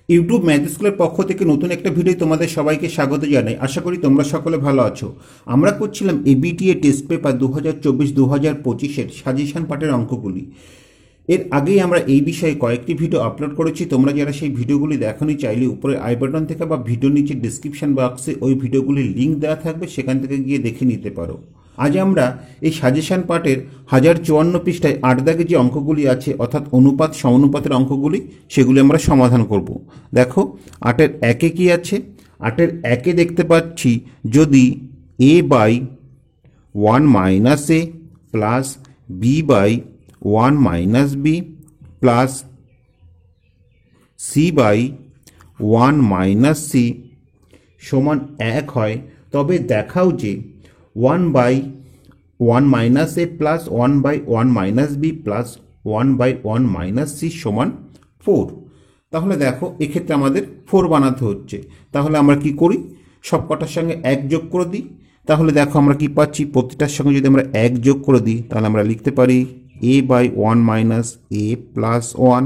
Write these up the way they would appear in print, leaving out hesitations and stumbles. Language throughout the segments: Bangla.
ইউটিউব ম্যাথ স্কুলের পক্ষ থেকে নতুন একটা ভিডিও তোমাদের সবাইকে স্বাগত জানাই। আশা করি তোমরা সকলে ভালো আছো। আমরা করছিলাম এবিটিএ টেস্ট পেপার 2024-2025-এর সাজেশন পার্টের অঙ্কগুলি। এর আগেই আমরা এই বিষয়ে কয়েকটি ভিডিও আপলোড করেছি। তোমরা যারা সেই ভিডিওগুলি দেখোনি চাইলে উপরে আই বাটন থেকে বা ভিডিও নিচে ডিসক্রিপশন বক্সে ওই ভিডিওগুলির লিঙ্ক দেওয়া থাকবে, সেখান থেকে গিয়ে দেখে নিতে পারো। আজ আমরা এই সাজেশন পার্টের 1054 পৃষ্ঠায় 8 দাগে যে অঙ্কগুলি আছে, অর্থাৎ অনুপাত সমানুপাতের অঙ্কগুলি, সেগুলি আমরা সমাধান করব। দেখো 8-এর 1-এ কি আছে। 8-এর 1-এ দেখতে পাচ্ছি যদি a by 1 minus a plus b by 1 minus b plus c by 1 minus c সমান 1 হয়, তবে দেখাও যে 1 by 1 minus a plus 1 by 1 minus b plus 1 by 1 minus c সমান 4। তাহলে দেখো এক্ষেত্রে আমাদের 4 বানাতে হচ্ছে। তাহলে আমরা কি করি, সব কটার সঙ্গে 1 যোগ করে দিই। তাহলে দেখো আমরা কি পাচ্ছি, প্রতিটার সঙ্গে যদি আমরা 1 যোগ করে দিই তাহলে আমরা লিখতে পারি a by 1 minus a plus 1,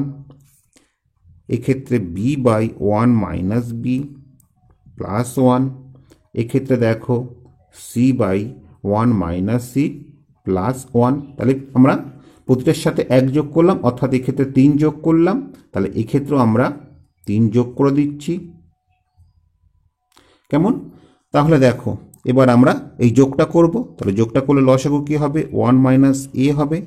এক্ষেত্রে b by 1 minus b plus 1, এক্ষেত্রে দেখো c by 1 minus c plus 1। তাহলে আমরা প্রতিটার সাথে 1 যোগ করলাম, অর্থাৎ এক্ষেত্রে 3 যোগ করলাম। তাহলে এক্ষেত্রেও আমরা 3 যোগ করে দিচ্ছি। কেমন? তাহলে দেখো এবার আমরা এই যোগটা করব। তাহলে যোগটা করলে লসাগু কী হবে, 1 মাইনাস এ হবে।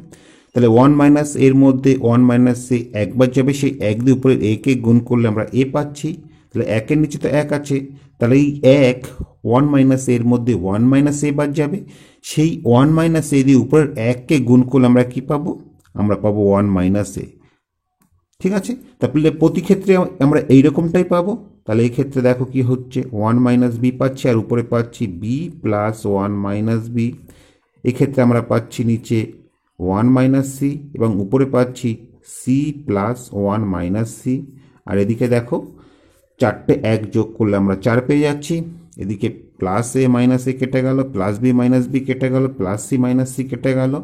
তাহলে 1 মাইনাস এর মধ্যে 1 মাইনাস এ একবার যাবে, সেই 1 দিয়ে উপরে একে গুণ করলে আমরা এ পাচ্ছি। তাহলে 1-এর নিচে তো 1 আছে, তাহলে এই 1 মাইনাস এর মধ্যে 1 মাইনাস এ বাদ যাবে, সেই 1 মাইনাস এ দিয়ে উপরের 1কে গুণ করলে আমরা কি পাবো, আমরা পাবো 1 মাইনাস এ। ঠিক আছে, তাহলে প্রতি ক্ষেত্রে আমরা এইরকমটাই পাবো। তাহলে এই ক্ষেত্রে দেখো কি হচ্ছে, 1 মাইনাস বি পাচ্ছি আর উপরে পাচ্ছি বি প্লাস 1 মাইনাস বি। এক্ষেত্রে আমরা পাচ্ছি নিচে 1 মাইনাস সি এবং উপরে পাচ্ছি সি প্লাস 1 মাইনাস সি। আর এদিকে দেখো 4টে 1 যোগ করলে আমরা 4 পেয়ে যাচ্ছি। এদিকে প্লাস এ মাইনাস এ কেটে গেল, প্লাস বি মাইনাস বি কেটে গেল, প্লাস সি মাইনাস সি কেটে গেল।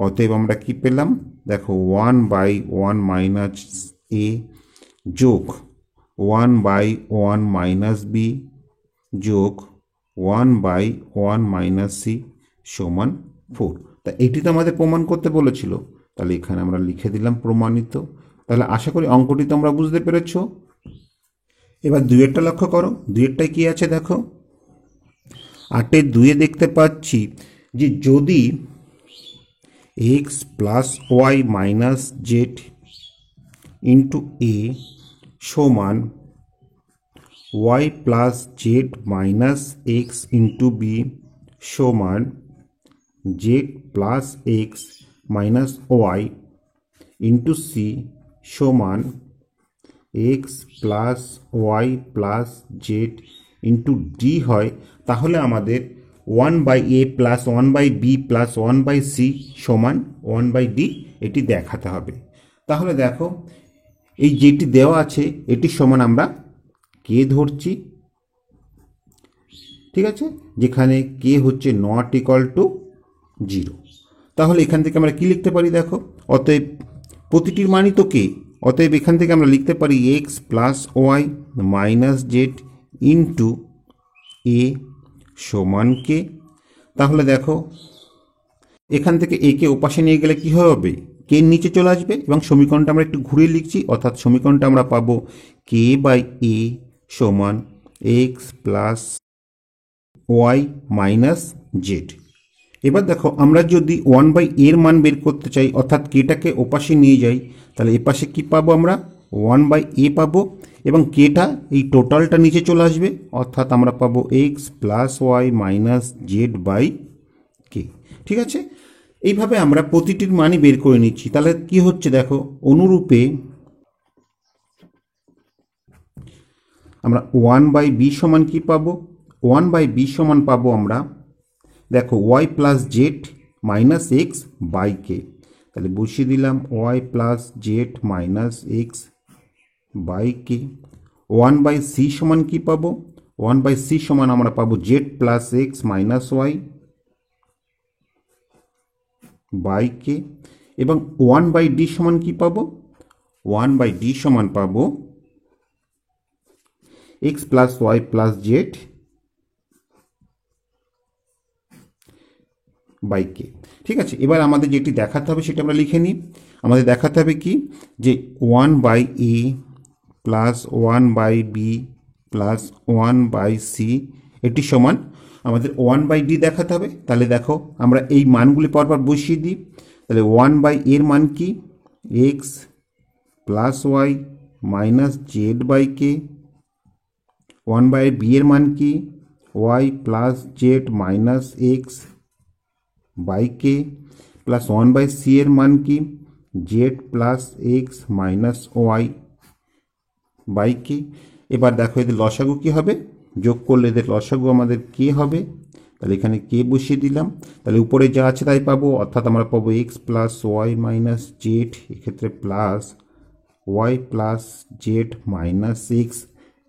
অতএব আমরা কি পেলাম, দেখো 1 বাই 1 মাইনাস এ যোগ 1 বাই 1 মাইনাস বি যোগ 1 বাই 1 মাইনাস সি সমান 4। তা এটি তো আমাদের প্রমাণ করতে বলেছিল, তাহলে এখানে আমরা লিখে দিলাম প্রমাণিত। তাহলে আশা করি অঙ্কটি তোমরা বুঝতে পেরেছ। এবার 2-এরটা লক্ষ্য করো, 2-এরটায় কি আছে দেখো। 8-এর 2-এ দেখতে পাচ্ছি যে যদি x plus y minus z into a সমান y plus z minus x into b সমান z plus x minus y into c সমান x plus y plus z into d হয়, তাহলে আমাদের 1 by a plus 1 by b plus 1 by c সমান 1 বাই ডি এটি দেখাতে হবে। তাহলে দেখো এই যেটি দেওয়া আছে এটি সমান আমরা কে ধরছি। ঠিক আছে, যেখানে কে হচ্ছে নট ইকুয়াল টু 0। তাহলে এখান থেকে আমরা কি লিখতে পারি দেখো, অতএব প্রতিটির মানই তো কে, অতএব এখান থেকে আমরা লিখতে পারি x plus y minus z into a সমান কে। তাহলে দেখো এখান থেকে একে ওপাশে নিয়ে গেলে কি হবে, কে নিচে চলে আসবে এবং সমীকরণটা আমরা একটু ঘুরিয়ে লিখছি, অর্থাৎ সমীকরণটা আমরা পাবো কে বাই এ সমান x plus y minus z. এবার দেখো আমরা যদি 1 বাই এর মান বের করতে চাই, অর্থাৎ কেটাকে ওপাশে নিয়ে যাই, তাহলে এপাশে কি পাবো, আমরা 1 বাই এ পাবো এবং কেটা এই টোটালটা নিচে চলে আসবে, অর্থাৎ আমরা পাবো x plus y minus z by k. ঠিক আছে, এইভাবে আমরা প্রতিটির মানই বের করে নিচ্ছি। তাহলে কি হচ্ছে দেখো, অনুরূপে আমরা 1 বাই বি সমান কি পাবো, 1 বাই বি সমান পাবো আমরা দেখো y plus z minus x by k. তাহলে বসিয়ে দিলাম y plus z minus x by k. 1 by c সমান কি পাবো, 1 বাই সি সমান আমরা পাবো z plus x minus y by k. এবং 1 বাই ডি সমান কি পাবো, 1 বাই ডি সমান পাবো x plus y plus z by k. ঠিক আছে, এবার আমাদের যেটি দেখাতে হবে সেটা আমরা লিখে নিই। আমাদের দেখাতে হবে কি, যে 1/a plus 1/b plus 1/c এটি সমান আমাদের 1/d দেখাতে হবে। তাহলে দেখো আমরা এই মানগুলি পরপর বসিয়ে দিই। তাহলে 1/a এর মান কি, x plus y minus z by k. 1/b এর মান কি, y plus z minus x by k, plus 1/c এর মান কি, z plus x minus y by k. এবার দেখো এদের লসাগু কি হবে, যোগ করলে এদের লসাগু আমাদের কে হবে। তাহলে এখানে কে বসিয়ে দিলাম। তাহলে উপরে যা আছে তাই পাবো, অর্থাৎ আমরা পাবো x plus y minus z, এক্ষেত্রে plus y plus z minus x,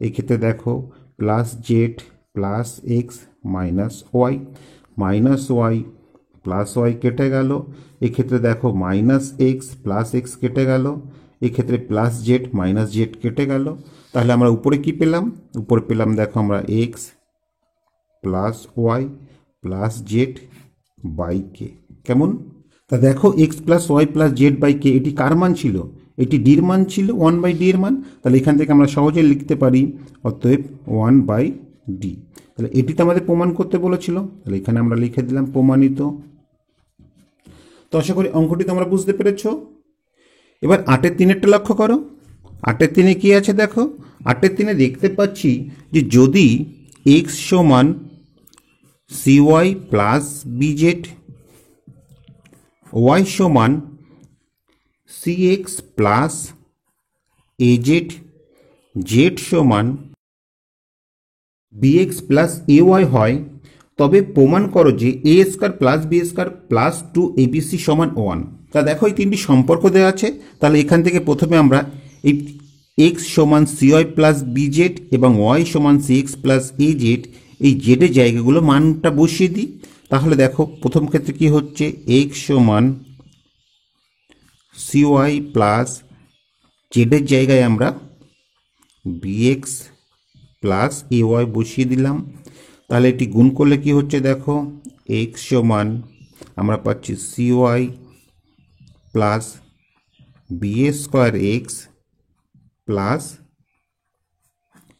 এক্ষেত্রে দেখো plus z plus x minus y, minus y plus y কেটে গেল, এক্ষেত্রে দেখো মাইনাস এক্স প্লাস এক্স কেটে গেল, এক্ষেত্রে প্লাস জেড মাইনাস জেড কেটে গেল। তাহলে আমরা উপরে কি পেলাম, উপরে পেলাম দেখো আমরা x plus y plus z by k. কেমন, তা দেখো x plus y plus z by k এটি কার মান ছিল, এটি ডির মান ছিল, 1/d এর মান। তাহলে এখান থেকে আমরা সহজে লিখতে পারি অতএব 1/d। তাহলে এটি তো আমাদের প্রমাণ করতে বলেছিল, তাহলে এখানে আমরা লিখে দিলাম প্রমাণিত। তো আশা করি অঙ্কটি তোমরা বুঝতে পেরেছ। এবার 8-এর 3-এরটা লক্ষ্য করো। 8-এর 3-এ কি আছে দেখো, 8-এর 3-এ দেখতে পাচ্ছি যে যদি এক্স সমান সিওয়াই প্লাস বিজেড, ওয়াই সমান সিএক্স প্লাস এজেড, জেড সমান বিএক্স প্লাস এওয়াই হয়, তবে প্রমাণ করো যে a square plus b square plus 2abc সমান 1। তা দেখো এই তিনটি সম্পর্ক দেওয়া আছে। তাহলে এখান থেকে প্রথমে আমরা এই এক্স সমান সিওয়াই প্লাস বিজেড এবং ওয়াই সমান সিএক্স প্লাস এজেড এই জেডের জায়গাগুলো মানটা বসিয়ে দিই। তাহলে দেখো প্রথম ক্ষেত্রে কি হচ্ছে, এক্স সমান সিওয়াই প্লাস জেডের জায়গায় আমরা বিএক্স প্লাস এওয়াই বসিয়ে দিলাম। তাহলে এটি গুণ করলে কি হচ্ছে দেখো, এক্স সমান আমরা পাচ্ছি CY plus BA square x plus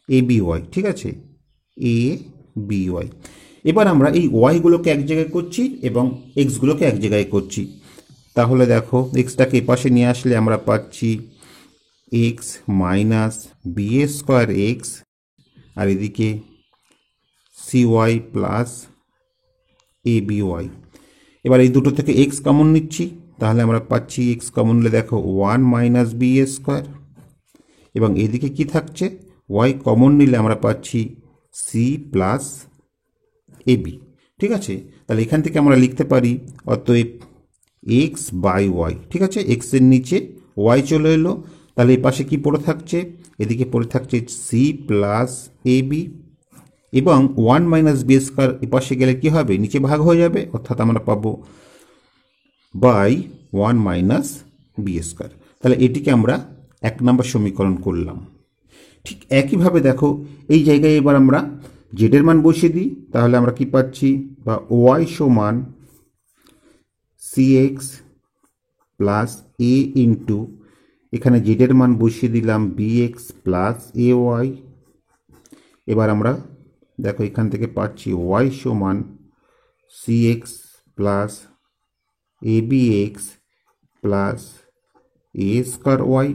A by. ঠিক আছে, এ বিওয়াই। এবার আমরা এই ওয়াইগুলোকে এক জায়গায় করছি এবং এক্সগুলোকে এক জায়গায় করছি। তাহলে দেখো এক্সটাকে এপাশে নিয়ে আসলে আমরা পাচ্ছি x minus b a square x, আর এদিকে সিওয়াই প্লাস এ বিওয়াই। এবার এই দুটো থেকে এক্স কমন নিচ্ছি, তাহলে আমরা পাচ্ছি এক্স কমন নিলে দেখো 1 মাইনাস বি স্কোয়ার, এবং এদিকে কি থাকছে, ওয়াই কমন নিলে আমরা পাচ্ছি সি প্লাস এ বি। ঠিক আছে, তাহলে এখান থেকে আমরা লিখতে পারি অতএব এক্স বাই ওয়াই। ঠিক আছে, এক্সের নিচে ওয়াই চলে এলো, তাহলে এই পাশে কি পড়ে থাকছে, এদিকে পড়ে থাকছে সি প্লাস এ বি, এবং 1 মাইনাস বি স্কোয়ার এপাশে গেলে কি হবে, নিচে ভাগ হয়ে যাবে, অর্থাৎ আমরা পাবো বাই 1 মাইনাস বি স্কোয়ার। তাহলে এটিকে আমরা 1 নম্বর সমীকরণ করলাম। ঠিক একইভাবে দেখো এই জায়গায় এবার আমরা জেডের মান বসিয়ে দিই। তাহলে আমরা কি পাচ্ছি, বা ওয়াই সমান সিএক্স প্লাস এ ইন্টু, এখানে জেডের মান বসিয়ে দিলাম বিএক্স প্লাস এ ওয়াই। এবার আমরা দেখো এখান থেকে পাচ্ছি ওয়াই সমান c x plus a B x plus a square Y.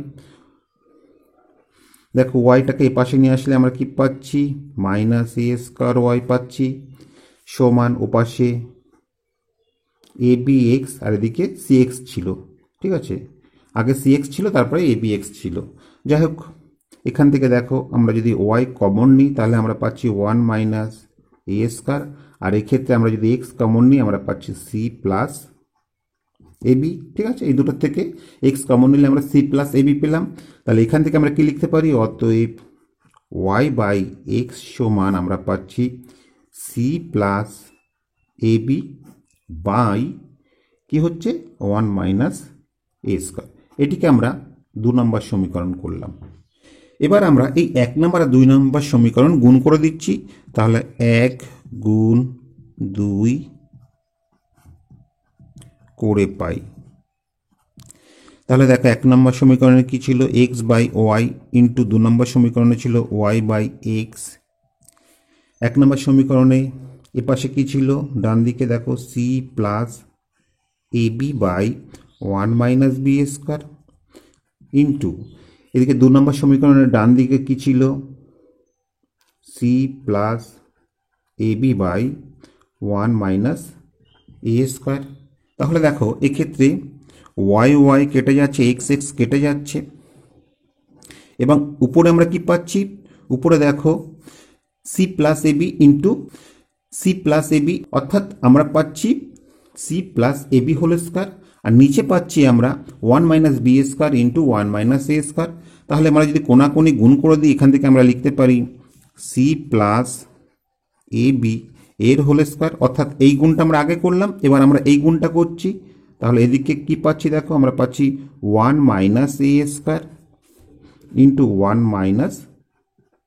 দেখো ওয়াইটাকে এ পাশে নিয়ে আসলে আমরা কি পাচ্ছি, মাইনাস এ স্কোয়ার ওয়াই পাচ্ছি, সমান ওপাশে এ বি এক্স, আর এদিকে সি এক্স ছিল। ঠিক আছে, আগে সি এক্স ছিল তারপরে এ বি এক্স ছিল। যাই হোক, এখান থেকে দেখো আমরা যদি ওয়াই কমন নিই তাহলে আমরা পাচ্ছি 1 মাইনাস এ স্কোয়ার, আর এক্ষেত্রে আমরা যদি এক্স কমন নিই আমরা পাচ্ছি সি প্লাস এ বি। ঠিক আছে, এই দুটোর থেকে এক্স কমন নিলে আমরা সি প্লাস এ বি পেলাম। তাহলে এখান থেকে আমরা কি লিখতে পারি, অতএব ওয়াই বাই এক্স সমান আমরা পাচ্ছি c plus a b by কি হচ্ছে 1 মাইনাস এ স্কোয়ার। এটিকে আমরা 2 নম্বর সমীকরণ করলাম। এবার আমরা এই 1 নম্বর আর 2 নম্বর সমীকরণ গুণ করে দিচ্ছি। তাহলে 1 গুণ 2 করে পাই। তাহলে দেখো 1 নম্বর সমীকরণে কি ছিল, এক্স বাই ওয়াই ইন্টু 2 নম্বর সমীকরণে ছিল ওয়াই বাই এক্স। 1 নম্বর সমীকরণে এপাশে কি ছিল, ডান দিকে দেখো c plus a b by 1 minus b square into এদিকে 2 নম্বর সমীকরণের ডান দিকে কি ছিল, c plus a b by 1 minus a square. তাহলে দেখো এক্ষেত্রে ওয়াই ওয়াই কেটে যাচ্ছে, এক্স এক্স কেটে যাচ্ছে, এবং উপরে আমরা কি পাচ্ছি, উপরে দেখো c plus a b into c plus a b, অর্থাৎ আমরা পাচ্ছি c plus a b whole square, আর নিচে পাচ্ছি আমরা 1 minus b square into 1 minus a square. তাহলে আমরা যদি কোনাকুনি গুণ করে দিই, এখান থেকে আমরা লিখতে পারি সি প্লাস এ বি এর হোল স্কোয়ার, অর্থাৎ এই গুণটা আমরা আগে করলাম, এবার আমরা এই গুণটা করছি। তাহলে এদিকে কি পাচ্ছি দেখো, আমরা পাচ্ছি 1 minus a square into 1 minus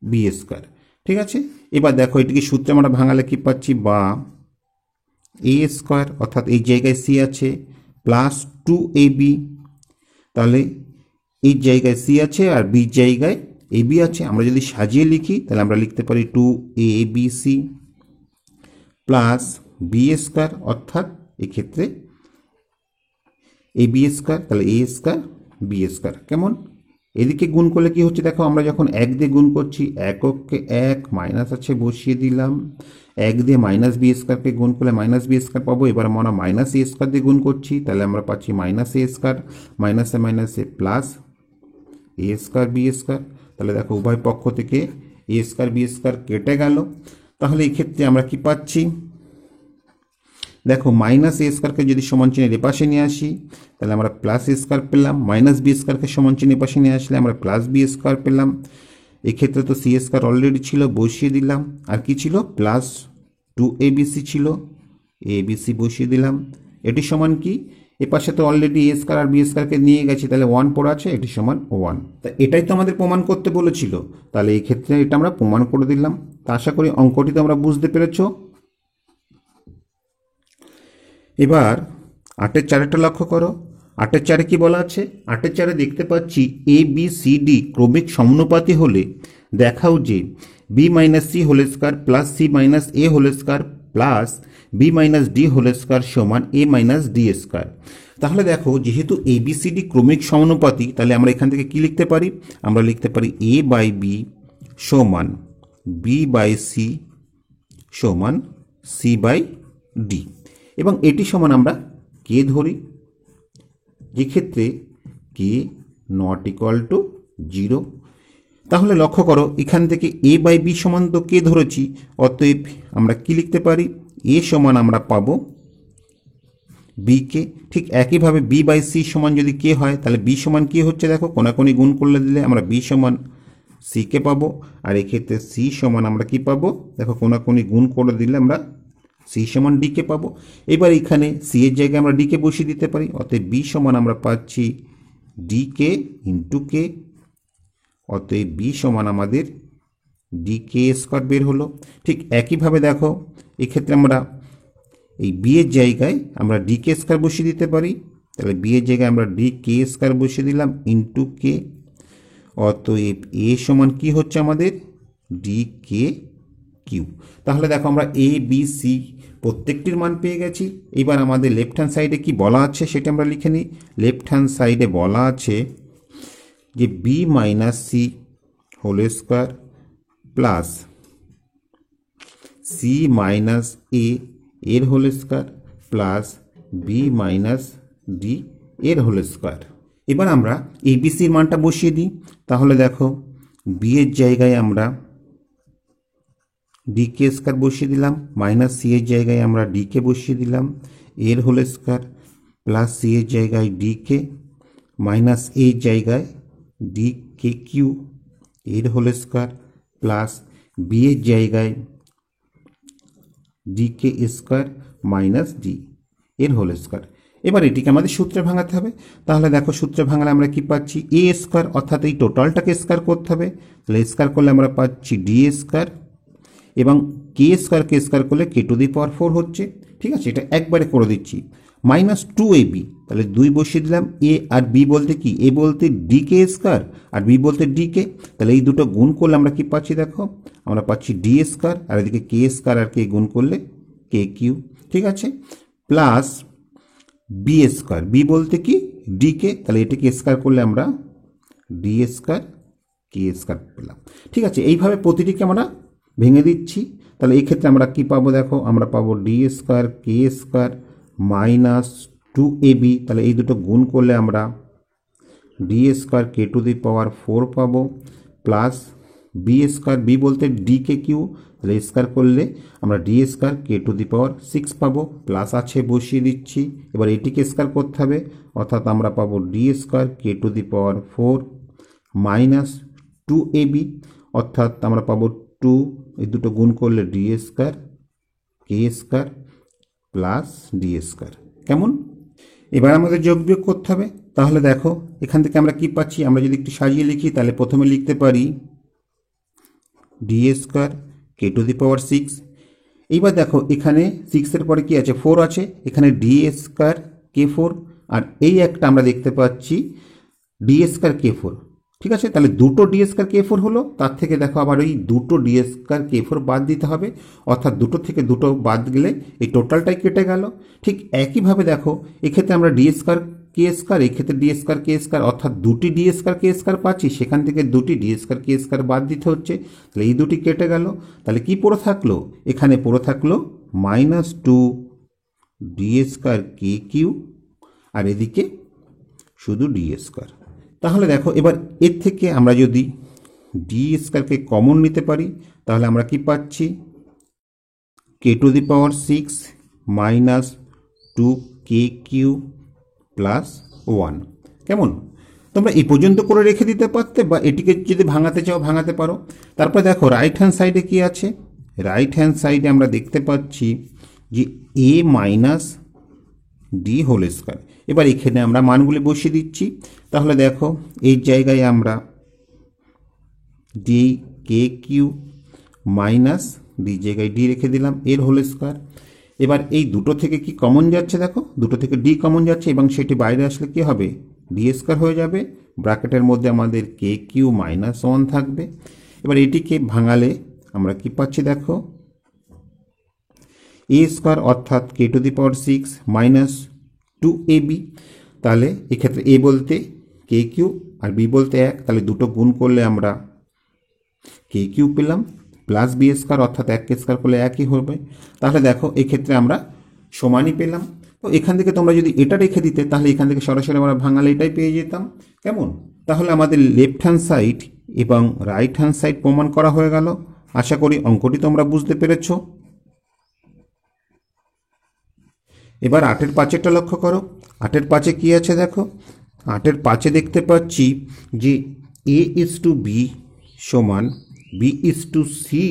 b square. ঠিক আছে, এবার দেখো এটিকে সূত্রে আমরা ভাঙালে কি পাচ্ছি, বা এ স্কোয়ার, অর্থাৎ এই জায়গায় সি আছে, প্লাস 2ab, তাহলে এই জায়গায় সি আছে আর বি জায়গায় এ বি আছে। আমরা যদি সাজিয়ে লিখি তাহলে আমরা লিখতে পারি 2abc প্লাস বি স্কোয়ার, অর্থাৎ এক্ষেত্রে এ বি স্কোয়ার, তাহলে এ স্কোয়ার বি স্কোয়ার। কেমন, এদিকে গুণ করলে কি হচ্ছে দেখো, আমরা যখন 1 দিয়ে গুণ করছি, এককে 1 মাইনাস আছে বসিয়ে দিলাম, 1 দিয়ে মাইনাস বি স্কোয়ারকে গুণ করলে মাইনাস বি স্কোয়ার পাবো। এবার আমরা মাইনাস এ স্কোয়ার দিয়ে গুণ করছি, তাহলে আমরা পাচ্ছি মাইনাস এ স্কোয়ার, মাইনাসে মাইনাসে plus a square b square. তাহলে দেখো উভয় পক্ষ থেকে এ স্কোয়ার বি স্কোয়ার কেটে গেল। তাহলে এই ক্ষেত্রে আমরা কি পাচ্ছি দেখো, মাইনাস এ স্কোয়ারকে যদি সমান চিহ্নের এপাশে নিয়ে আসি তাহলে আমরা প্লাস এ স্কোয়ার পেলাম, মাইনাস বি স্কোয়ারকে সমান চিহ্নের এপাশে নিয়ে আসলে আমরা প্লাস বি স্কোয়ার পেলাম। এক্ষেত্রে তো সি স্কোয়ার অলরেডি ছিল, বসিয়ে দিলাম, আর কি ছিল, প্লাস 2abc ছিল, abc বসিয়ে দিলাম। এটি সমান কি, এপাশে তো অলরেডি এ স্কোয়ার আর বি স্কোয়ারকে নিয়ে গেছি, তাহলে 1 পড়ে আছে, এটি সমান 1। তা এটাই তো আমাদের প্রমাণ করতে বলেছিল, তাহলে এই ক্ষেত্রে এটা আমরা প্রমাণ করে দিলাম। তা আশা করি অঙ্কটি তো আমরা বুঝতে পেরেছো। এবার 8-এর 4-টা লক্ষ্য করো। 8-এর 4-এ কি বলা আছে, 8-এর 4-এ দেখতে পাচ্ছি এ বি সি ডি ক্রমিক সমানুপাতি হলে দেখাও যে b minus c whole square plus c minus a whole square plus b minus d whole square সমান এ মাইনাস ডি স্কোয়ার। তাহলে দেখো যেহেতু এ বি সি ডি ক্রমিক সমানুপাতি, তাহলে আমরা এখান থেকে কি লিখতে পারি, আমরা লিখতে পারি এ বাই বি সমান বি বাই সি সমান সি বাই ডি, এবং এটি সমান আমরা কে ধরি, যেক্ষেত্রে কে নট ইকুয়াল টু 0। তাহলে লক্ষ্য করো এখান থেকে এ বাই বি সমান তো কে ধরেছি, অতএব আমরা কি লিখতে পারি, এ সমান আমরা পাবো বি কে। ঠিক একইভাবে বি বাই সি সমান যদি কে হয় তাহলে বি সমান কি হচ্ছে দেখো, কোনাকুনি গুণ করলে দিলে আমরা বি সমান সি কে পাবো, আর এক্ষেত্রে সি সমান আমরা কি পাবো দেখো, কোনাকুনি গুণ করে দিলে আমরা সি সমান ডি কে পাবো। এবার এখানে সি এর জায়গায় আমরা ডি কে বসিয়ে দিতে পারি, অতএব বি সমান আমরা পাচ্ছি ডি কে ইন্টু কে, অতএব বি সমান আমাদের ডি কে স্কোয়ার বের হলো। ঠিক একইভাবে দেখো এক্ষেত্রে আমরা এই বি এর জায়গায় আমরা ডি কে স্কোয়ার বসিয়ে দিতে পারি, তাহলে বি এর জায়গায় আমরা ডি কে স্কোয়ার বসিয়ে দিলাম ইন্টু কে, অতএব এ সমান কি হচ্ছে আমাদের ডি কে কিউ। তাহলে দেখো আমরা এ বি সি প্রত্যেকটির মান পেয়ে গেছি। এবার আমাদের লেফট হ্যান্ড সাইডে কি বলা আছে সেটা আমরা লিখে নিই। লেফট হ্যান্ড সাইডে বলা আছে যে b minus c whole square plus c minus a এর whole square plus b minus d এর হোল স্কোয়ার। এবার আমরা এবিসির মানটা বসিয়ে দিই। তাহলে দেখো বি এর জায়গায় আমরা ডি কে স্কোয়ার বসিয়ে দিলাম, মাইনাস সি এর জায়গায় আমরা ডি কে বসিয়ে দিলাম এর হোল স্কোয়ার, প্লাস সি এর জায়গায় ডি কে, মাইনাস এর জায়গায় ডি কে কিউ এর হোল স্কোয়ার, প্লাস বি এর জায়গায় ডি কে স্কোয়ার মাইনাস ডি এর হোল স্কোয়ার। এবার এটিকে আমাদের সূত্রে ভাঙাতে হবে। তাহলে দেখো সূত্রে ভাঙালে আমরা কি পাচ্ছি, এ স্কোয়ার, অর্থাৎ এই টোটালটাকে স্কোয়ার করতে হবে। তাহলে স্কোয়ার করলে আমরা পাচ্ছি ডি স্কোয়ার, এবং কে স্কোয়ারকে স্কোয়ার করলে কে টু দি পাওয়ার 4 হচ্ছে। ঠিক আছে, এটা একবারে করে দিচ্ছি। মাইনাস 2ab, তাহলে 2 বসিয়ে দিলাম। এ আর বি বলতে কি, এ বলতে ডি কে স্কোয়ার আর বি বলতে ডি কে। তাহলে এই দুটো গুণ করলে আমরা কি পাচ্ছি, দেখো আমরা পাচ্ছি ডি স্কোয়ার, আর এদিকে কে স্কোয়ার আর কে গুণ করলে কে কিউ। ঠিক আছে, প্লাস বি স্কোয়ার, বি বলতে কি ডি কে, তাহলে এটাকে স্কোয়ার করলে আমরা ডি স্কোয়ার কে স্কোয়ার পেলাম। ঠিক আছে, এইভাবে প্রতিটিকে আমরা ভেঙে দিচ্ছি। তাহলে এই ক্ষেত্রে আমরা কি পাবো, দেখো আমরা পাবো d square k square minus 2ab, তাহলে এই দুটো গুণ করলে আমরা d square k to the power 4 পাবো, প্লাস বি স্কোয়ার, বি বলতে ডি কে কিউ, তাহলে স্কোয়ার করলে আমরা d square k to the power 6 পাবো, প্লাস আছে বসিয়ে দিচ্ছি। এবার এটিকে স্কোয়ার করতে হবে, অর্থাৎ আমরা পাবো d square k to the power 4 minus 2ab, অর্থাৎ আমরা পাবো 2, এই দুটো গুণ করলে D square k square plus D square. কেমন? এবার আমাদের যোগ বিয়োগ করতে হবে। তাহলে দেখো এখান থেকে আমরা কি পাচ্ছি, আমরা যদি একটু সাজিয়ে লিখি তাহলে প্রথমে লিখতে পারি d square k to the power 6। এইবার দেখো এখানে 6-এর পরে কি আছে, 4 আছে, এখানে ডি স্কোয়ার কে 4, আর এই একটা আমরা দেখতে পাচ্ছি ডি স্কোয়ার কে 4। ঠিক আছে, তাহলে দুটো ডি স্কোয়ার কে 4 হলো, তার থেকে দেখো আবার ওই দুটো ডি স্কোয়ার কে 4 বাদ দিতে হবে, অর্থাৎ দুটো থেকে দুটো বাদ গেলে এই টোটালটাই কেটে গেল। ঠিক একইভাবে দেখো এক্ষেত্রে আমরা ডি স্কোয়ার কে স্কোয়ার, এক্ষেত্রে ডি স্কোয়ার কে স্কোয়ার, অর্থাৎ দুটি ডি স্কোয়ার কে স্কোয়ার পাচ্ছি, সেখান থেকে দুটি ডি স্কোয়ার কে স্কোয়ার বাদ দিতে হচ্ছে। তাহলে এই দুটি কেটে গেল, তাহলে কি পড়ে থাকলো, এখানে পড়ে থাকলো -2 ডি স্কোয়ার কে কিউ, আর এদিকে শুধু ডি স্কোয়ার। তাহলে দেখো এবার এর থেকে আমরা যদি ডি স্কোয়ারকে কমন নিতে পারি তাহলে আমরা কি পাচ্ছি, k to the power 6 minus 2 k cube plus 1। কেমন? তোমরা এই পর্যন্ত করে রেখে দিতে পারতে, বা এটিকে যদি ভাঙাতে চাও ভাঙাতে পারো। তারপরে দেখো রাইট হ্যান্ড সাইডে কি আছে, রাইট হ্যান্ড সাইডে আমরা দেখতে পাচ্ছি যে এ মাইনাস ডি হোল স্কোয়ার। এবার এখানে আমরা মানগুলি বসিয়ে দিচ্ছি। তাহলে দেখো এই জায়গায় আমরা D k Q minus D জায়গায় ডি রেখে দিলাম, এর হোল স্কোয়ার। এবার এই দুটো থেকে কি কমন যাচ্ছে, দেখো দুটো থেকে ডি কমন যাচ্ছে, এবং সেটি বাইরে আসলে কি হবে, ডি স্কোয়ার হয়ে যাবে। ব্র্যাকেটের মধ্যে আমাদের কে কিউ মাইনাস 1 থাকবে। এবার এটিকে ভাঙালে আমরা কি পাচ্ছি, দেখো এ স্কোয়ার, অর্থাৎ কে to the power 6 minus 2ab। তাহলে এক্ষেত্রে এ বলতে কে কিউ আর বি বলতে 1, তাহলে দুটো গুণ করলে আমরা কে কিউ পেলাম, প্লাস বি স্কোয়ার, অর্থাৎ 1 স্কোয়ার করলে 1ই হবে। তাহলে দেখো এক্ষেত্রে আমরা সমানই পেলাম। তো এখান থেকে তোমরা যদি এটা রেখে দিতে তাহলে এখান থেকে সরাসরি আমরা ভাঙালে এটাই পেয়ে যেতাম। কেমন? তাহলে আমাদের লেফট হ্যান্ড সাইড এবং রাইট হ্যান্ড সাইড প্রমাণ করা হয়ে গেল। আশা করি অঙ্কটি তোমরা বুঝতে পেরেছো। এবার 8-এর 5-এরটা লক্ষ্য করো। 8-এর 5-এ কি আছে দেখো, 8-এর 5-এ দেখতে পাচ্ছি যে এ ইজ টু বি সমান বি ইজ টু সি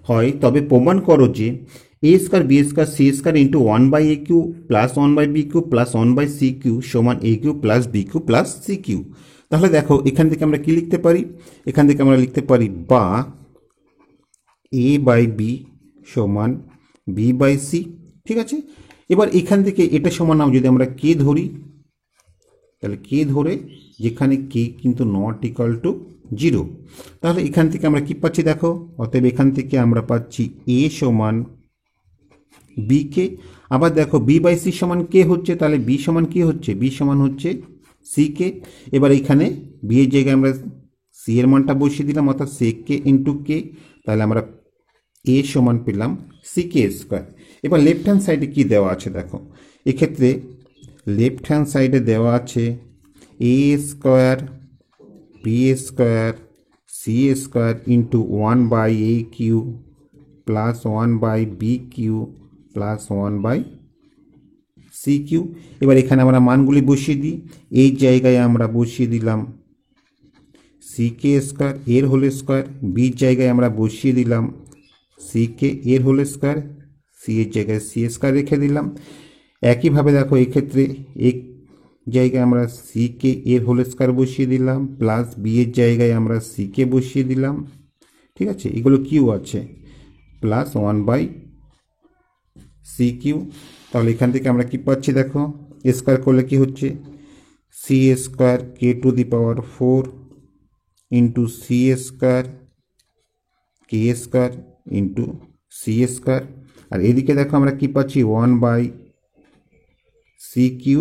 হয়, তবে প্রমাণ করো যে a square b square c square into 1/a cube plus 1/b cube plus 1/c cube সমান a cube plus b cube plus c cube. তাহলে দেখো এখান থেকে আমরা কি লিখতে পারি, এখান থেকে আমরা লিখতে পারি বা a বাই বি সমান b বাই সি। ঠিক আছে, এবার এখান থেকে এটা সমান যদি আমরা কে ধরি, তাহলে কে ধরে যেখানে কে কিন্তু নট ইকুয়াল টু 0, তাহলে এখান থেকে আমরা কি পাচ্ছি দেখো, অতএব এখান থেকে আমরা পাচ্ছি এ সমান বি কে। আবার দেখো বি বাই সি সমান কে হচ্ছে, তাহলে বি সমান কি হচ্ছে, বি সমান হচ্ছে সি কে। এবার এখানে বি এর জায়গায় আমরা সি এর মানটা বসিয়ে দিলাম, অর্থাৎ সেক কে ইন্টু কে, তাহলে আমরা এ সমান পেলাম সি কে স্কোয়ার। এবার লেফট হ্যান্ড সাইডে কি দেওয়া আছে দেখো, এক্ষেত্রে লেফট হ্যান্ড সাইডে দেওয়া আছে a square b square c square into 1/a cube plus 1/b cube plus 1/c cube. এবার এখানে আমরা মানগুলি বসিয়ে দিই, এই জায়গায় আমরা বসিয়ে দিলাম সি কে স্কোয়ার এর হোল স্কোয়ার, বির জায়গায় আমরা বসিয়ে দিলাম সি কে এর হোল স্কোয়ার, সি এর জায়গায় সি স্কোয়ার রেখে দিলাম। একইভাবে দেখো এই ক্ষেত্রে এক জায়গায় আমরা সি কে এর হোল স্কয়ার বসিয়ে দিলাম, প্লাস বি এর জায়গায় আমরা সি কে বসিয়ে দিলাম। ঠিক আছে, এগুলো কিউ আছে, প্লাস 1/সি কিউ। তাহলে এখান থেকে আমরা কি পাচ্ছি দেখো, স্কয়ার করলে কি হচ্ছে, c square k to the power 4 into c square k square into c square. আর এদিকে দেখো আমরা কি পাচ্ছি, 1/সি কিউ,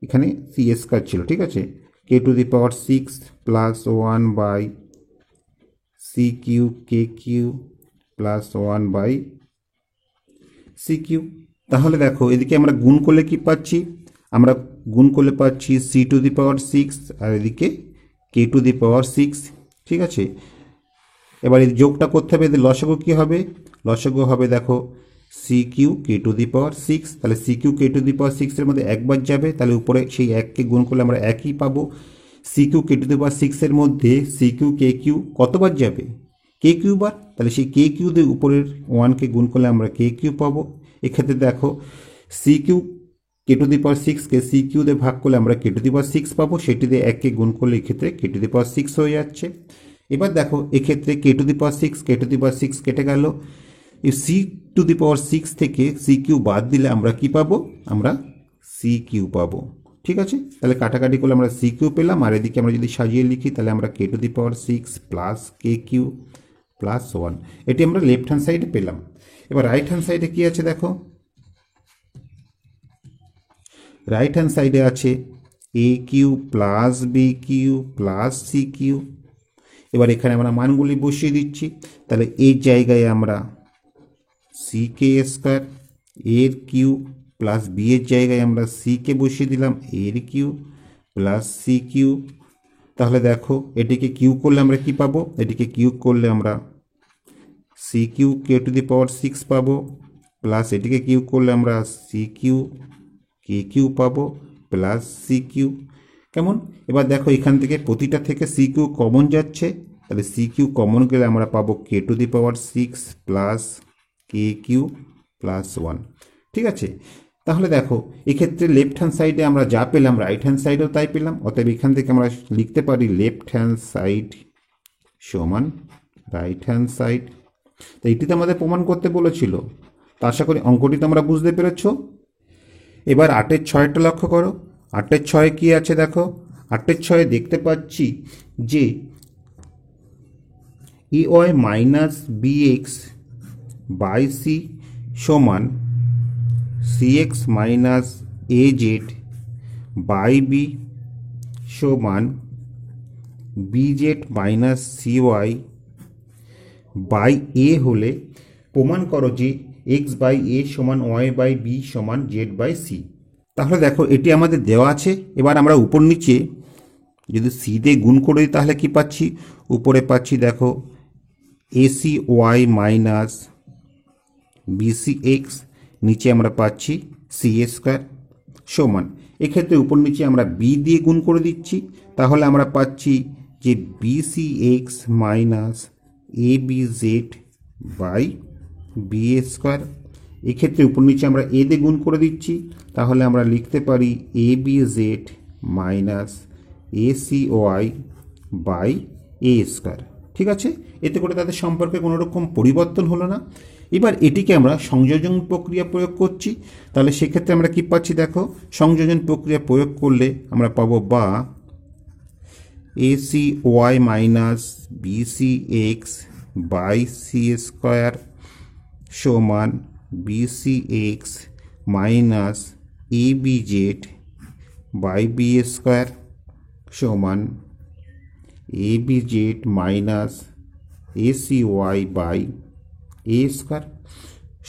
এখানে সি স্কয়ার ছিল। ঠিক আছে, k to the power 6 plus 1/সি কিউ কে কিউ প্লাস 1/সি কিউ। তাহলে দেখো এদিকে আমরা গুণ করলে কি পাচ্ছি, আমরা গুণ করলে পাচ্ছি সি টু দি পাওয়ার 6 আর এদিকে কে টু দি পাওয়ার 6। ঠিক আছে, এবার এই যোগটা করতে হবে, এদের লসাগু কী হবে, লসাগু হবে দেখো c cube k to the power 6। তাহলে c cube k to the power 6-এর মধ্যে একবার যাবে, তাহলে উপরে সেই এককে গুণ করলে আমরা একই পাবো। C cube k to the power 6-এর মধ্যে সি কিউ কে কিউ কতবার যাবে, কে কিউ বার, তাহলে সেই কে কিউ দিয়ে উপরের 1কে গুণ করলে আমরা কে কিউ পাবো। এক্ষেত্রে দেখো c cube k to the power 6-কে সি কিউ দিয়ে ভাগ করলে আমরা কে টু দি পাওয়ার 6 পাবো, সেটি দিয়ে এককে গুণ করলে এক্ষেত্রে কে টু দি পাওয়ার 6 হয়ে যাচ্ছে। এবার দেখো এক্ষেত্রে কে to the power 6 K to the power 6 কেটে গেল, এই সি টু দি পাওয়ার 6 থেকে সি কিউ বাদ দিলে আমরা কি পাবো, আমরা সি কিউ পাবো। ঠিক আছে, তাহলে কাটাকাটি করলে আমরা সি কিউ পেলাম, আর এদিকে আমরা যদি সাজিয়ে লিখি তাহলে আমরা k to the power 6 plus k cube plus 1, এটি আমরা লেফট হ্যান্ড সাইডে পেলাম। এবার রাইট হ্যান্ড সাইডে কি আছে দেখো, রাইট হ্যান্ড সাইডে আছে a cube plus b cube plus c cube. এবার এখানে আমরা মানগুলি বসিয়ে দিচ্ছি, তাহলে এর জায়গায় আমরা সি কে স্কয়ার এর কিউ প্লাস বি এর জায়গায় আমরা সি কে বসিয়ে দিলাম এর কিউ প্লাস সি কিউ। তাহলে দেখো এটিকে কিউ করলে আমরা কি পাবো, এটিকে কিউ করলে আমরা c cube k to the power 6 পাবো, প্লাস এটিকে কিউ করলে আমরা সি কিউ কে কিউ পাবো প্লাস সি কিউ। কেমন, এবার দেখো এখান থেকে প্রতিটা থেকে সি কিউ কমন যাচ্ছে, তাহলে সি কিউ কমন গেলে আমরা পাবো k to the power 6 plus k cube plus 1। ঠিক আছে, তাহলে দেখো এক্ষেত্রে লেফট হ্যান্ড সাইডে আমরা যা পেলাম রাইট হ্যান্ড সাইডেও তাই পেলাম, অতএব এখান থেকে আমরা লিখতে পারি লেফট হ্যান্ড সাইড সমান রাইট হ্যান্ড সাইড। তো এটিতে আমাদের প্রমাণ করতে বলেছিল, তো আশা করি অঙ্কটি তোমরা বুঝতে পেরেছ। এবার 8-এর 6-টা লক্ষ্য করো, 8-এর 6 কি আছে দেখো, 8-এর 6 দেখতে পাচ্ছি যে a y minus b x by c সমান c x minus a z by b সমান b z minus c y by a হলে প্রমাণ করো যে এক্স বাই এ সমান ওয়াই বাই বি সমান জেড বাই সি। তাহলে দেখো এটি আমাদের দেওয়া আছে, এবার আমরা উপর নিচে যদি সি দিয়ে গুণ করে দিই তাহলে কি পাচ্ছি, উপরে পাচ্ছি দেখো ac y minus BC x, নিচে আমরা পাচ্ছি সি এ স্কোয়ার সমান, এক্ষেত্রে উপর নিচে আমরা বি দিয়ে গুণ করে দিচ্ছি, তাহলে আমরা পাচ্ছি যে bc x minus a b z by b a square. এক্ষেত্রে উপর নিচে আমরা এ দিয়ে গুণ করে দিচ্ছি, তাহলে আমরা লিখতে পারি a b z minus a c y by a square. ঠিক আছে, এতে করে তাদের সম্পর্কে কোনো রকম পরিবর্তন হলো না। এবার এটিকে আমরা সংযোজন প্রক্রিয়া প্রয়োগ করছি, তাহলে সেক্ষেত্রে আমরা কি পাচ্ছি দেখো, সংযোজন প্রক্রিয়া প্রয়োগ করলে আমরা পাবো বা a c y minus BC x by c square সমান b c x minus a b z by b square সমান a b z minus a c y by a square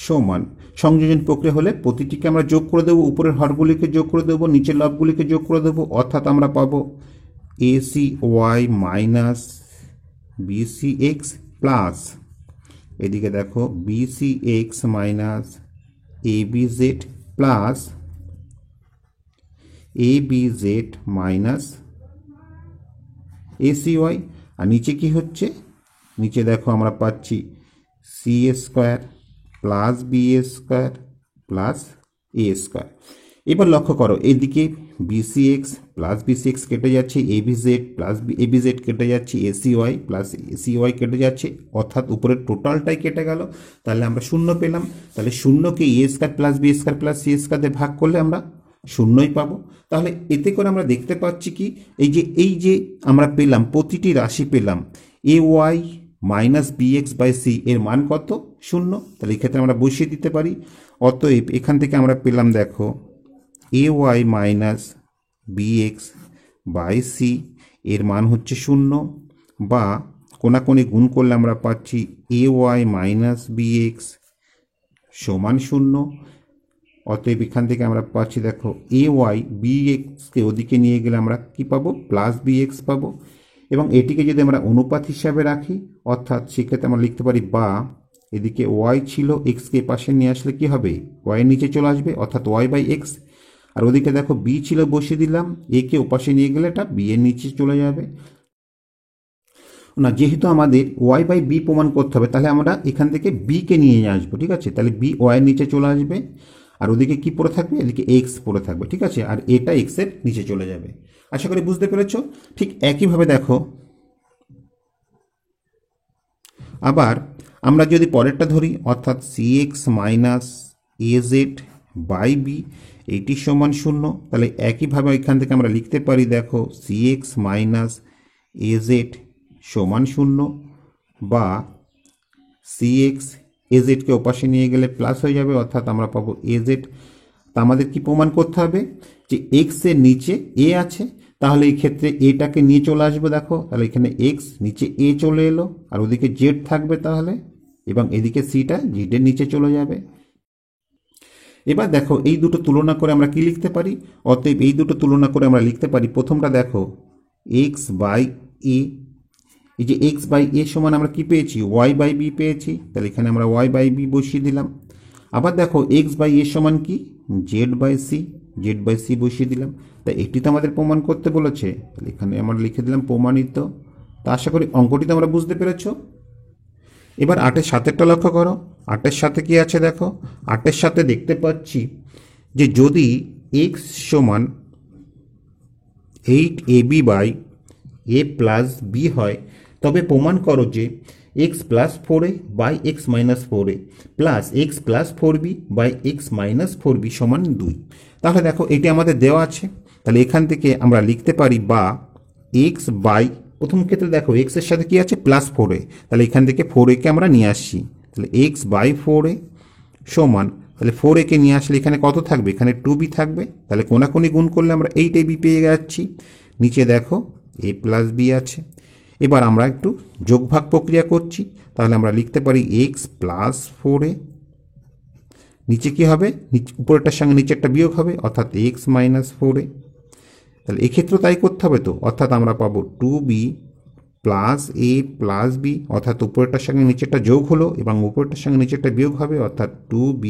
সমান। সংযোজন প্রক্রিয়া হলে প্রতিটিকে আমরা যোগ করে দেবো, উপরের হরগুলিকে যোগ করে দেবো, নিচের লবগুলিকে যোগ করে দেবো, অর্থাৎ আমরা পাবো a c y minus BC x plus এদিকে দেখো b c x minus a b z plus a b z minus a c y. আর নিচে কি হচ্ছে, নিচে দেখো আমরা পাচ্ছি c a square plus b a square plus a square. এবার লক্ষ্য করো এদিকে b c x plus b c x কেটে যাচ্ছে, a b z plus a b z কেটে যাচ্ছে, a c y plus a c y কেটে যাচ্ছে, অর্থাৎ উপরের টোটালটাই কেটে গেল। তাহলে আমরা শূন্য পেলাম। তাহলে শূন্যকে a square plus b square plus c square দিয়ে ভাগ করলে আমরা শূন্যই পাবো। তাহলে এতে করে আমরা দেখতে পাচ্ছি কি, এই যে আমরা পেলাম প্রতিটি রাশি পেলাম a y minus b x by c এর মান কত? শূন্য। তাহলে এই ক্ষেত্রে আমরা বসিয়ে দিতে পারি। অতএব এখান থেকে আমরা পেলাম দেখো a y minus b x by c এর মান হচ্ছে শূন্য, বা কোনাকুনি গুণ করলে আমরা পাচ্ছি এ ওয়াই মাইনাস বি এক্স সমান শূন্য। অতএব এখান থেকে আমরা পাচ্ছি দেখো এ ওয়াই বি এক্সকে ওদিকে নিয়ে গেলে আমরা কি পাবো? প্লাস বি এক্স পাবো। এবং এটিকে যদি আমরা অনুপাত হিসাবে রাখি, অর্থাৎ সেক্ষেত্রে আমরা লিখতে পারি বা এদিকে ওয়াই ছিল, এক্সকে পাশে নিয়ে আসলে কি হবে? ওয়াই নিচে চলে আসবে, অর্থাৎ ওয়াই বাই এক্স। আর ওদিকে দেখো বি ছিল, বসিয়ে দিলাম, একে ওপাশে নিয়ে গেলে এটা বি এর নিচে চলে যাবে। না, যেহেতু আমাদের ওয়াই বাই বি প্রমাণ করতে হবে, তাহলে আমরা এখান থেকে বিকে নিয়ে আসবো, ঠিক আছে? তাহলে বি ওয়াইয়ের নিচে চলে আসবে, আর ওদিকে কি পড়ে থাকবে? এদিকে এক্স পড়ে থাকবে, ঠিক আছে? আর এটা এক্সের নিচে চলে যাবে। আশা করি বুঝতে পেরেছ। ঠিক একইভাবে দেখো আবার আমরা যদি পরেরটা ধরি, অর্থাৎ c x minus a z by b এইটি সমান শূন্য। তাহলে একইভাবে এখান থেকে আমরা লিখতে পারি দেখো c x minus a z সমান শূন্য, বা সি এক্স এ জেডকে ওপাশে নিয়ে গেলে প্লাস হয়ে যাবে, অর্থাৎ আমরা পাবো এ জেড। তা আমাদের কি প্রমাণ করতে হবে? যে এক্স এর নিচে এ আছে, তাহলে এই ক্ষেত্রে এটাকে নিয়ে চলে আসবে। দেখো তাহলে এখানে এক্স নিচে এ চলে এলো, আর ওদিকে জেড থাকবে তাহলে, এবং এদিকে সিটা জেডের নিচে চলে যাবে। এবার দেখো এই দুটো তুলনা করে আমরা কি লিখতে পারি? অতএব এই দুটো তুলনা করে আমরা লিখতে পারি, প্রথমটা দেখো এক্স বাই এ, এই যে এক্স বাই এ সমান আমরা কি পেয়েছি? ওয়াই বাই বি পেয়েছি। তাহলে এখানে আমরা ওয়াই বাই বি বসিয়ে দিলাম। আবার দেখো এক্স বাই এ সমান কি? Z by c, z by c বসিয়ে দিলাম। তাই এটি তো আমাদের প্রমাণ করতে বলেছে, তাহলে এখানে আমরা লিখে দিলাম প্রমাণিত। তা আশা করি অঙ্কটি তো আমরা বুঝতে পেরেছ। এবার 8-এর সাথেরটা লক্ষ্য করো। 8-এর সাথে কি আছে দেখো, 8-এর সাথে দেখতে পাচ্ছি যে যদি এক্স সমান 8ab by a plus B হয়, তবে প্রমাণ করো যে x plus 4a by x minus 4a plus x plus 4b by x minus 4b সমান 2। তাহলে দেখো এটি আমাদের দেওয়া আছে। তাহলে এখান থেকে আমরা লিখতে পারি বা এক্স বাই, প্রথম ক্ষেত্রে দেখো এক্সের সাথে কি আছে? প্লাস 4a, তাহলে এখান থেকে 4a-কে আমরা নিয়ে আসছি। তাহলে এক্স বাই 4a সমান, তাহলে 4a-কে নিয়ে আসলে এখানে কত থাকবে? এখানে 2b থাকবে। তাহলে কোনাকুনি গুণ করলে আমরা 8ab পেয়ে যাচ্ছি। নিচে দেখো এ প্লাস বি আছে। এবার আমরা একটু যোগভাগ প্রক্রিয়া করছি। তাহলে আমরা লিখতে পারি এক্স প্লাস 4a, নিচে কি হবে? উপরেরটার সঙ্গে নিচেরটা বিয়োগ হবে, অর্থাৎ এক্স মাইনাস 4a। তাহলে এক্ষেত্রেও তাই করতে হবে তো, অর্থাৎ আমরা পাবো 2b প্লাস এ প্লাস বি, অর্থাৎ উপরেরটার সঙ্গে নিচেরটা যোগ হলো এবং উপরেরটার সঙ্গে নিচেরটা বিয়োগ হবে, অর্থাৎ 2b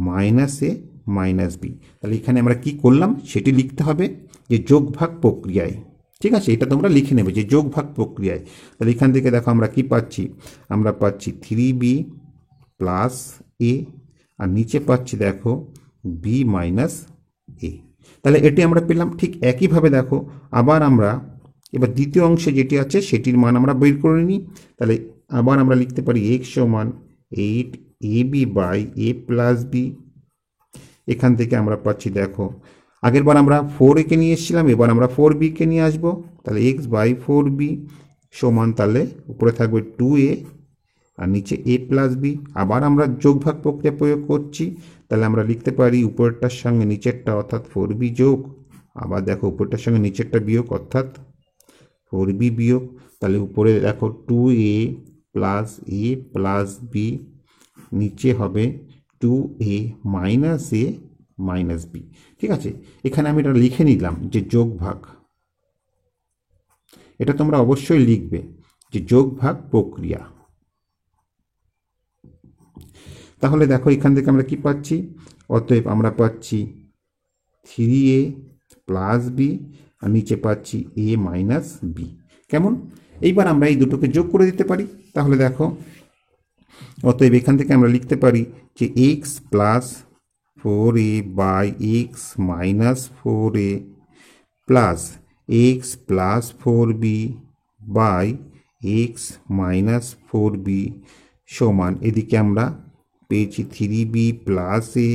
মাইনাস এ মাইনাস বি। তাহলে এখানে আমরা কি করলাম সেটি লিখতে হবে যে যোগভাগ প্রক্রিয়ায়, ঠিক আছে? এটা তোমরা লিখে নেবে যে যোগভাগ প্রক্রিয়ায়। তাহলে এখান থেকে দেখো আমরা কি পাচ্ছি? আমরা পাচ্ছি 3b প্লাস এ, আর নিচে পাচ্ছি দেখো বি মাইনাস এ। তাহলে এটি আমরা পেলাম। ঠিক একইভাবে দেখো আবার আমরা এবার দ্বিতীয় অংশে যেটি আছে সেটির মান আমরা বের করে নিই। তাহলে আবার আমরা লিখতে পারি এক্স সমান 8ab by a plus B. এখান থেকে আমরা পাচ্ছি দেখো আগের বার আমরা 4a-কে নিয়ে এসেছিলাম, এবার আমরা 4b-কে নিয়ে আসবো। তাহলে এক্স বাই 4b সমান, তাহলে উপরে থাকবে 2a আর নিচে এ প্লাস বি। আবার আমরা যোগভাগ প্রক্রিয়া প্রয়োগ করছি। তাহলে আমরা লিখতে পারি উপরেরটার সঙ্গে নিচেরটা, অর্থাৎ 4b যোগ, আবার দেখো উপরেরটার সঙ্গে নিচেরটা বিয়োগ, অর্থাৎ 4b বিয়োগ। তাহলে উপরে দেখো 2a প্লাস এ প্লাস বি, নিচে হবে 2a মাইনাস এ মাইনাস বি। ঠিক আছে, এখানে আমি এটা লিখে নিলাম যে যোগভাগ, এটা তোমরা অবশ্যই লিখবে যে যোগভাগ প্রক্রিয়া। তাহলে দেখো এখান থেকে আমরা কি পাচ্ছি? অতএব আমরা পাচ্ছি 3a প্লাস বি আর নিচে পাচ্ছি এ মাইনাস বি। কেমন? এইবার আমরা এই দুটোকে যোগ করে দিতে পারি। তাহলে দেখো অতএব এখান থেকে আমরা লিখতে পারি যে x plus 4a by x minus 4a plus x plus 4b by x minus 4b সমান এদিকে আমরা পেয়েছি 3b plus a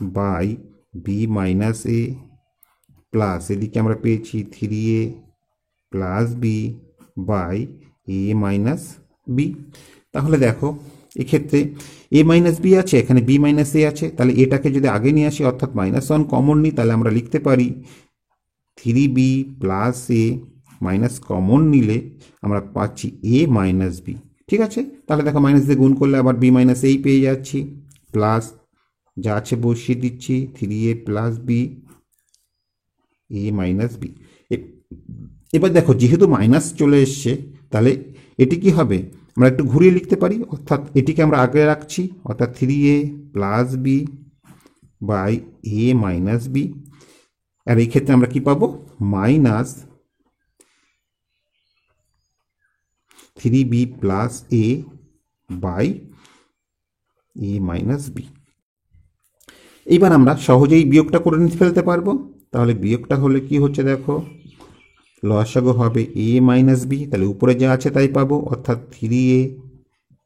by b minus a plus এদিকে আমরা পেয়েছি 3a plus b by a minus b. তাহলে দেখো এক্ষেত্রে এ মাইনাস বি আছে, এখানে বি মাইনাস এ আছে, তাহলে এটাকে যদি আগে নিয়ে আসি অর্থাৎ -1 কমন নিই, তাহলে আমরা লিখতে পারি 3b প্লাস এ মাইনাস কমন নিলে আমরা পাচ্ছি এ মাইনাস বি। ঠিক আছে, তাহলে দেখো মাইনাস দিয়ে গুণ করলে আবার বি মাইনাস এই পেয়ে যাচ্ছি, প্লাস যা আছে বসিয়ে দিচ্ছি 3a প্লাস বি এ মাইনাস বি। এবার দেখো যেহেতু মাইনাস চলে এসছে তাহলে এটি কি হবে, আমরা একটু ঘুরিয়ে লিখতে পারি, অর্থাৎ এটিকে আমরা আগে রাখছি, অর্থাৎ 3a plus b by a minus b. আর এই ক্ষেত্রে আমরা কি পাবো, minus 3b plus a by a minus b. এইবার আমরা সহজেই বিয়োগটা করে নিতে ফেলতে পারবো। তাহলে বিয়োগটা হলে কি হচ্ছে দেখো, লসাগু হবে এ মাইনাস বি, তাহলে উপরে যা আছে তাই পাবো, অর্থাৎ 3a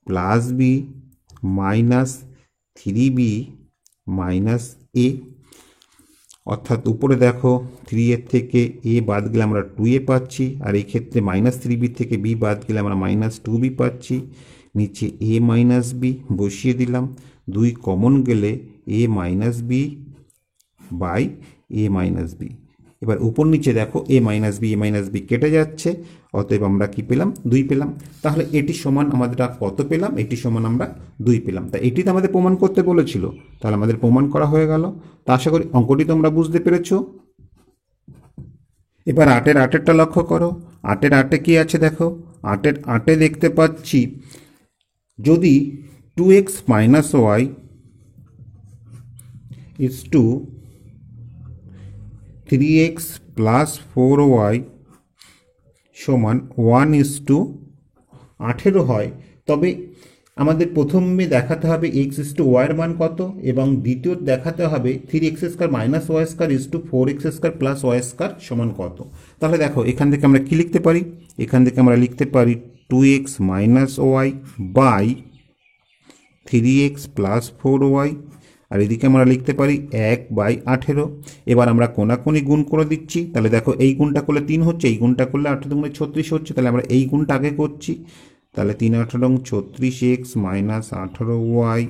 plus b minus 3b minus a, অর্থাৎ উপরে দেখো 3a থেকে a বাদ গেলে আমরা 2a পাচ্ছি, আর এই ক্ষেত্রে -3b থেকে b বাদ গেলে আমরা -2b পাচ্ছি। নিচে a মাইনাস বি বসিয়ে দিলাম, 2 কমন গেলে a minus b by a minus b. এবার উপর নিচে দেখো এ মাইনাস বি কেটে যাচ্ছে, অতএব আমরা কি পেলাম, 2 পেলাম। তাহলে এটি সমান আমাদের কত পেলাম, এটি সমান আমরা 2 পেলাম। তাই এটি তো আমাদের প্রমাণ করতে বলেছিল, তাহলে আমাদের প্রমাণ করা হয়ে গেল। তা আশা করি অঙ্কটি তোমরা বুঝতে পেরেছো। এবার 8-8টা লক্ষ্য করো, 8-8 কি আছে দেখো, 8-8 দেখতে পাচ্ছি যদি 2x minus y is to 3x plus 4y সমান 1:18 হয়, তবে আমাদের প্রথমে দেখাতে হবে x/y এর মান কত, এবং দ্বিতীয় দেখাতে হবে 3x² minus y square is to 4x² plus y square সমান কত। তাহলে দেখো এখান থেকে আমরা কি লিখতে পারি, এখান থেকে আমরা লিখতে পারি 2x minus y by 3x plus 4y, আর এদিকে আমরা লিখতে পারি 1/18। এবার আমরা কোনাকুনি গুণ করে দিচ্ছি, তাহলে দেখো এই গুণটা করলে 3 হচ্ছে, এই গুণটা করলে 8 দুগুণে 36 হচ্ছে, তাহলে আমরা এই গুণটা আগে করছি। তাহলে 3×8 = 36x মাইনাস 18y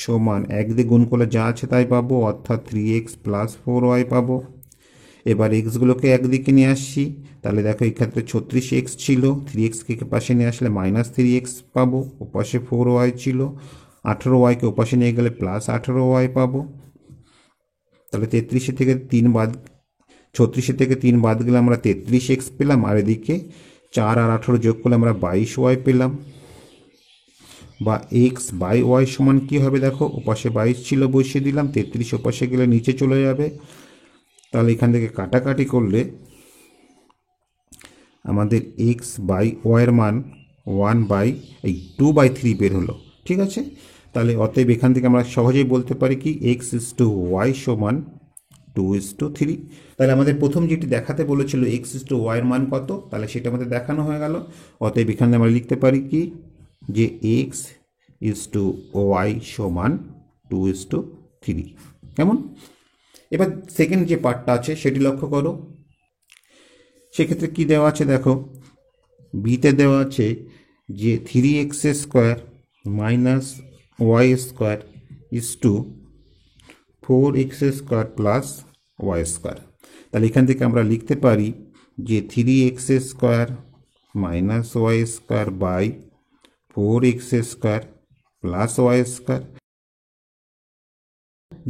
সমান 1 দিয়ে গুণ করলে যা আছে তাই পাবো, অর্থাৎ 3x প্লাস 4y পাবো। এবার এক্সগুলোকে একদিকে নিয়ে আসছি, তাহলে দেখো এই ক্ষেত্রে 36x ছিল, 3xকে পাশে নিয়ে আসলে -3x পাবো, ওপাশে 4y ছিল, 18yকে ওপাশে নিয়ে গেলে প্লাস 18y পাবো। তাহলে 33 থেকে 3 বাদ 36 থেকে 3 বাদ গেলে আমরা 33x পেলাম, আর এদিকে 4 আর 18 যোগ করলে আমরা 22y পেলাম, বা x বাই ওয়াই সমান কী হবে দেখো, ওপাশে 22 ছিল বসিয়ে দিলাম, 33 ওপাশে গেলে নিচে চলে যাবে, তাহলে এখান থেকে কাটাকাটি করলে আমাদের x বাই ওয়াইয়ের মান 2/3 বের হলো। ঠিক আছে, তাহলে অতএব এখান থেকে আমরা সহজেই বলতে পারি কি x/y সমান 2:3। তাহলে আমাদের প্রথম যেটি দেখাতে বলেছিল x/y এর মান কত, তাহলে সেটা আমাদের দেখানো হয়ে গেল। অতএব এখানে আমরা লিখতে পারি কি যে x/y সমান 2:3। কেমন? এবার সেকেন্ড যে পার্টটা আছে সেটি লক্ষ্য করো, সেক্ষেত্রে কি দেওয়া আছে দেখো, বিতে দেওয়া আছে যে 3x² minus y square is to 4x² plus y square. তাহলে এখান থেকে আমরা লিখতে পারি যে 3x² minus y square by 4x² plus y square,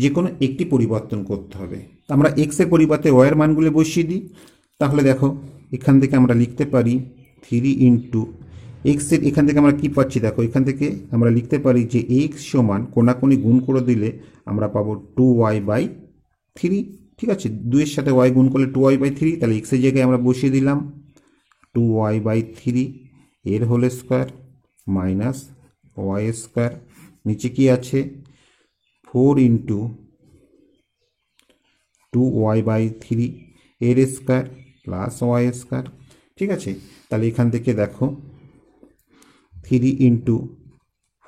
যে কোনো একটি পরিবর্তন করতে হবে। আমরা এক্সের পরিবর্তে ওয়াইয়ের মানগুলো বসিয়ে দিই, তাহলে দেখো এখান থেকে আমরা লিখতে পারি 3 ইন্টু এক্সের, এখান থেকে আমরা কি পাচ্ছি দেখো, এখান থেকে আমরা লিখতে পারি যে এক্স সমান কোনাকুনি গুণ করে দিলে আমরা পাবো 2y/3। ঠিক আছে, 2-এর সাথে ওয়াই গুণ করলে 2y/3, তাহলে এক্সের জায়গায় আমরা বসিয়ে দিলাম 2y/3 এর whole square minus y square, নিচে কি আছে 4 ইন্টু 2y/3 এর স্কোয়ার প্লাস ওয়াই স্কোয়ার। ঠিক আছে, তাহলে এখান থেকে দেখো 3 ইন্টু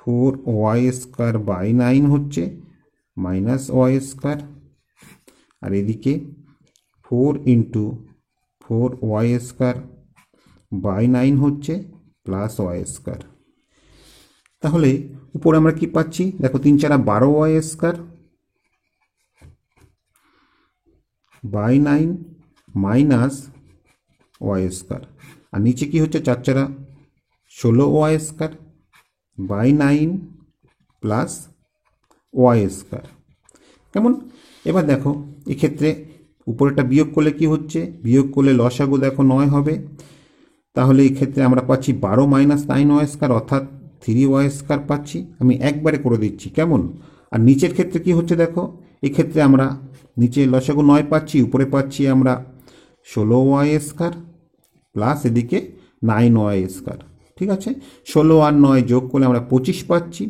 4y² হচ্ছে মাইনাস ওয়াই স্কোয়ার, আর এদিকে 4 ইন্টু 4y² হচ্ছে প্লাস ওয়াই স্কোয়ার। তাহলে উপরে আমরা কি পাচ্ছি দেখো, 3 × 4 = 12y² মাইনাস ওয়াই², আর নিচে কি হচ্ছে 4 × 4 = 16y² প্লাস ওয়াই²। কেমন? এবার দেখো এক্ষেত্রে উপরেটা বিয়োগ করলে কি হচ্ছে, বিয়োগ করলে লসাগু দেখো 9 হবে। তাহলে এই ক্ষেত্রে আমরা পাচ্ছি 12 - 9y² অর্থাৎ 3y² পাচ্ছি। আমি একবারে করে দিচ্ছি, কেমন? আর নিচের ক্ষেত্রে কি হচ্ছে দেখো, এক্ষেত্রে আমরা নিচে লসাগু 9 পাচ্ছি, উপরে পাচ্ছি আমরা 16y² প্লাস এদিকে 9y²। ঠিক আছে, 16 আর 9 যোগ করলে আমরা 25 পাচ্ছি।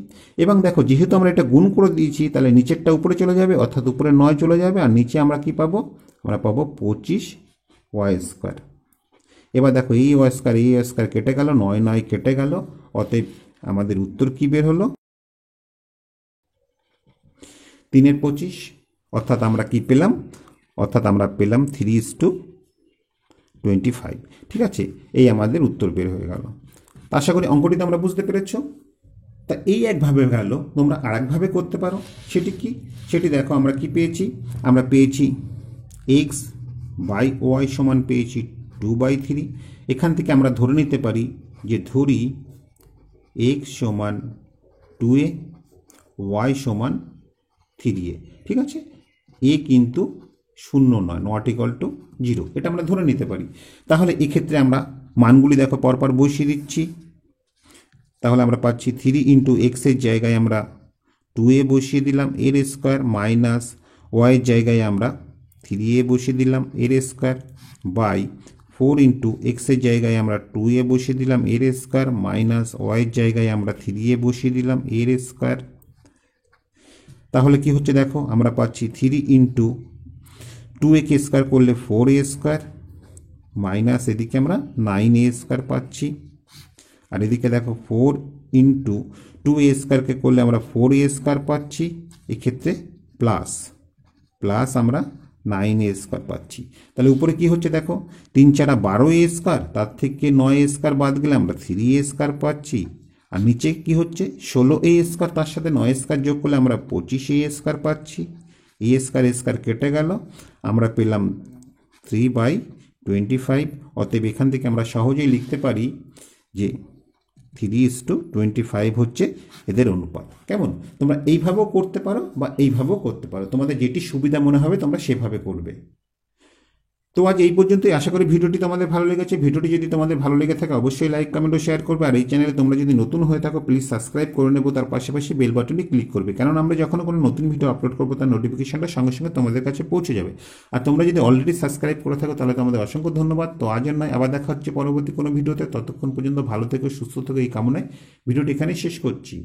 এবং দেখো যেহেতু আমরা এটা গুণ করে দিয়েছি, তাহলে নিচেরটা উপরে চলে যাবে, অর্থাৎ উপরে 9 চলে যাবে, আর নিচে আমরা কি পাবো, আমরা পাবো 25y²। এবার দেখো এই ওয়াই² কেটে গেল, 9 9 কেটে গেল, অতএব আমাদের উত্তর কি বের হলো, 3/25। অর্থাৎ আমরা কি পেলাম, অর্থাৎ আমরা পেলাম 3:25। ঠিক আছে, এই আমাদের উত্তর বের হয়ে গেল। আশা করি অঙ্কটিতে আমরা বুঝতে পেরেছ। তা এই একভাবে গেল, তোমরা আর একভাবে করতে পারো। সেটি কি, সেটি দেখো আমরা কি পেয়েছি, আমরা পেয়েছি x/y সমান পেয়েছি 2/3। এখান থেকে আমরা ধরে নিতে পারি যে ধরি x সমান 2a, y সমান 3a। ঠিক আছে, a কিন্তু 0 নয়, নট ইকুয়াল টু 0, এটা আমরা ধরে নিতে পারি। তাহলে এক্ষেত্রে আমরা মানগুলি দেখো পরপর বসিয়ে দিচ্ছি। তাহলে আমরা পাচ্ছি 3 ইন্টু এক্সের জায়গায় আমরা 2a বসিয়ে দিলাম এর স্কোয়ার, মাইনাস ওয়াইয়ের জায়গায় আমরা 3a বসিয়ে দিলাম এর স্কোয়ার, বাই 4 ইন্টু এক্সের জায়গায় আমরা 2a বসিয়ে দিলাম এর স্কোয়ার, মাইনাস ওয়াইয়ের জায়গায় আমরা 3a বসিয়ে দিলাম এর স্কোয়ার। তাহলে কি হচ্ছে দেখো, আমরা পাচ্ছি 3 ইন্টু 2a কে স্কোয়ার করলে 4a², মাইনাস এদিকে আমরা 9a² পাচ্ছি। আর এদিকে দেখো 4 ইন্টু 2a² কে করলে আমরা 4a² পাচ্ছি, এক্ষেত্রে প্লাস প্লাস আমরা 9a² পাচ্ছি। তাহলে উপরে কি হচ্ছে দেখো, 3 × 4 = 12a², তার থেকে 9a² বাদ গেলে আমরা 3a² পাচ্ছি। আর নিচে কি হচ্ছে 16a², তার সাথে 9a² যোগ করলে আমরা 25a² পাচ্ছি। a² কেটে গেল, আমরা পেলাম 3/25। অতএব এখান থেকে আমরা সহজেই লিখতে পারি যে 3:25 হচ্ছে এদের অনুপাত। কেমন? তোমরা এইভাবেও করতে পারো বা এইভাবেও করতে পারো, তোমাদের যেটি সুবিধা মনে হবে তোমরা সেভাবে করবে। তো আজ এই পর্যন্তই। আশা করি ভিডিওটি তোমাদের ভালো লেগেছে। ভিডিওটি যদি তোমাদের ভালো লেগে থাকে অবশ্যই লাইক, কমেন্ট ও শেয়ার করবে। আর এই চ্যানেলে তোমরা যদি নতুন হয়ে থাকো প্লিজ সাবস্ক্রাইব করে নেবো, তার পাশাপাশি বেল বাটনে ক্লিক করবে, কারণ আমরা যখন কোনো নতুন ভিডিও আপলোড করবো তার নোটিফিকেশনটা সঙ্গে সঙ্গে তোমাদের কাছে পৌঁছে যাবে। আর তোমরা যদি অলরেডি সাবস্ক্রাইব করে থাকো তাহলে তোমাদের অসংখ্য ধন্যবাদ। তো আজ আর নয়, আবার দেখা হচ্ছে পরবর্তী কোনো ভিডিওতে। ততক্ষণ পর্যন্ত ভালো থেকো, সুস্থ থেকো, এই কামনায় ভিডিওটি এখানেই শেষ করছি।